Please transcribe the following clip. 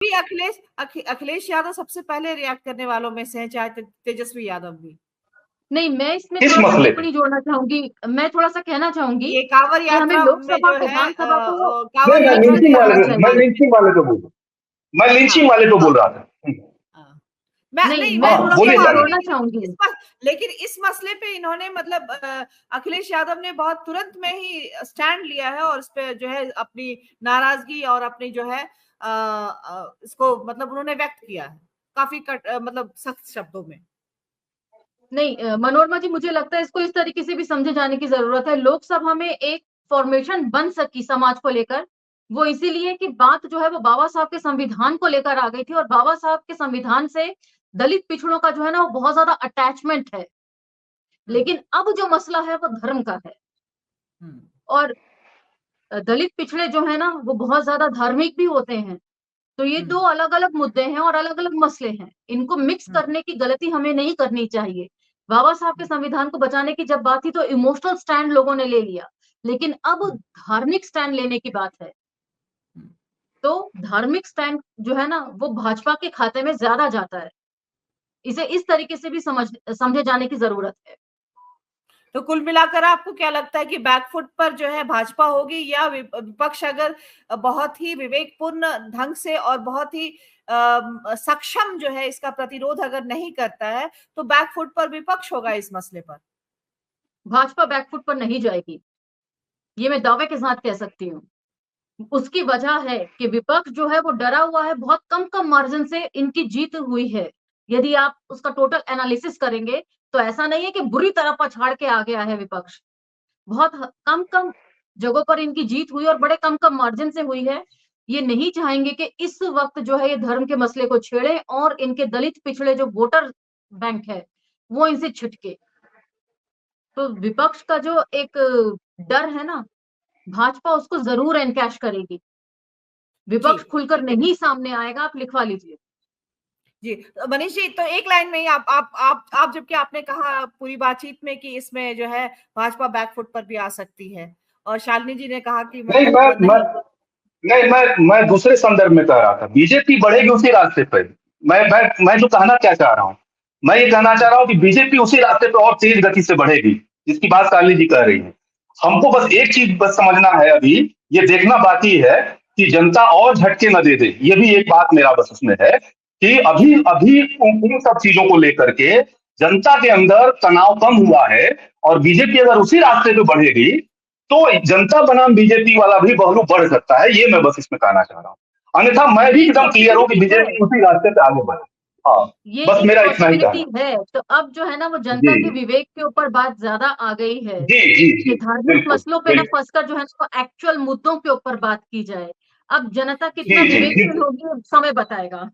भी अखिलेश यादव सबसे पहले रिएक्ट करने वालों में से हैं, चाहे तेजस्वी यादव भी। नहीं, मैं इसमें किस थोड़ा सा मसले पे? टिप्पणी जोड़ना चाहूंगी। मैं थोड़ा सा कहना चाहूंगी ये कांवड़ कि हमें यात्रा में लोकसभा जो है विधानसभा को कांवड़ नहीं, मैं यात्रा मिक्स लिंचिंग में वाले करना पे मैं चाहिए। लिंचिंग वाले पे बोल रहा हूँ। मैं लिंचिंग हाँ वाले पे बोल रहा था। हाँ। मैं नहीं, नहीं, मैं मैं हाँ, थोड़ा ये सा बोलिए कह रही जाने। हूँ, जोड़ना चाहूंगी। लेकिन इस मसले पे इन्होंने मतलब अखिलेश यादव ने बहुत तुरंत में ही स्टैंड लिया है और इस पे जो है अपनी नाराजगी और अपनी जो है इसको मतलब उन्होंने व्यक्त किया है काफी मतलब सख्त शब्दों में। नहीं मनोरमा जी, मुझे लगता है इसको इस तरीके से भी समझे जाने की जरूरत है। लोकसभा में एक फॉर्मेशन बन सकी समाज को लेकर, वो इसीलिए कि बात जो है वो बाबा साहब के संविधान को लेकर आ गई थी, और बाबा साहब के संविधान से दलित पिछड़ों का जो है ना वो बहुत ज्यादा अटैचमेंट है। लेकिन अब जो मसला है वो धर्म का है, और दलित पिछड़े जो है ना वो बहुत ज्यादा धार्मिक भी होते हैं। तो ये दो अलग अलग मुद्दे हैं और अलग अलग मसले हैं, इनको मिक्स करने की गलती हमें नहीं करनी चाहिए। बाबा साहब के संविधान को बचाने की जब बात थी तो इमोशनल स्टैंड लोगों ने ले लिया, लेकिन अब धार्मिक स्टैंड लेने की बात है। तो धार्मिक स्टैंड जो है ना वो भाजपा के खाते में ज्यादा जाता है। इसे इस तरीके से भी समझे जाने की जरूरत है। तो कुल मिलाकर आपको क्या लगता है कि बैकफुट पर जो है भाजपा होगी, या विपक्ष अगर बहुत ही विवेकपूर्ण ढंग से और बहुत ही सक्षम जो है इसका प्रतिरोध अगर नहीं करता है तो बैकफुट पर विपक्ष होगा इस मसले पर? भाजपा बैकफुट पर नहीं जाएगी, ये मैं दावे के साथ कह सकती हूँ। उसकी वजह है कि विपक्ष जो है वो डरा हुआ है, बहुत कम कम मार्जिन से इनकी जीत हुई है। यदि आप उसका टोटल एनालिसिस करेंगे तो ऐसा नहीं है कि बुरी तरह पछाड़ के आ गया है विपक्ष। बहुत कम कम जगहों पर इनकी जीत हुई और बड़े कम कम मार्जिन से हुई है। ये नहीं चाहेंगे कि इस वक्त जो है ये धर्म के मसले को छेड़े और इनके दलित पिछड़े जो वोटर बैंक है वो इनसे छिटके। तो विपक्ष का जो एक डर है ना, भाजपा उसको जरूर एनकैश करेगी। जी विपक्ष खुलकर नहीं सामने आएगा, आप लिखवा लीजिए। जी। तो मनीष जी, तो एक लाइन में ही आप जबकि आपने कहा पूरी बातचीत में कि इसमें जो है भाजपा बैकफुट पर भी आ सकती है, और शालिनी जी ने कहा कि नहीं, मतलब मैं नहीं। नहीं, मैं दूसरे संदर्भ में कह रहा था, बीजेपी बढ़ेगी उसी रास्ते पर। मैं जो कहना क्या चाह रहा हूँ, मैं ये कहना चाह रहा हूँ कि बीजेपी उसी रास्ते पर और तेज गति से बढ़ेगी जिसकी बात शालिनी जी कह रही है। हमको बस एक चीज बस समझना है, अभी ये देखना बाकी है कि जनता और झटके न दे दे। ये भी एक बात मेरा बस उसमें है कि अभी अभी उन सब चीजों को लेकर के जनता के अंदर तनाव कम हुआ है, और बीजेपी अगर उसी रास्ते पे बढ़ेगी तो जनता बनाम बीजेपी वाला भी पहलू बढ़ सकता है। ये मैं बस इसमें कहना चाह रहा हूँ। अन्यथा मैं भी ये एकदम क्लियर हूँ कि पॉसिबिलिटी है, बीजेपी उसी रास्ते पे आगे बढ़े। हाँ, बस ये मेरा इतना ही पॉसिबिलिटी कहना है। तो अब जो है ना वो जी जनता के विवेक के ऊपर बात ज्यादा आ गई है जी जी जी, कि धार्मिक बिल्कुल मसलों पे ना बिल्कुल, फंसकर जो है ना वो एक्चुअल मुद्दों के ऊपर बात की जाए। अब जनता जी कितना जी विवेकशील बिल्कुल। होगी समय बताएगा।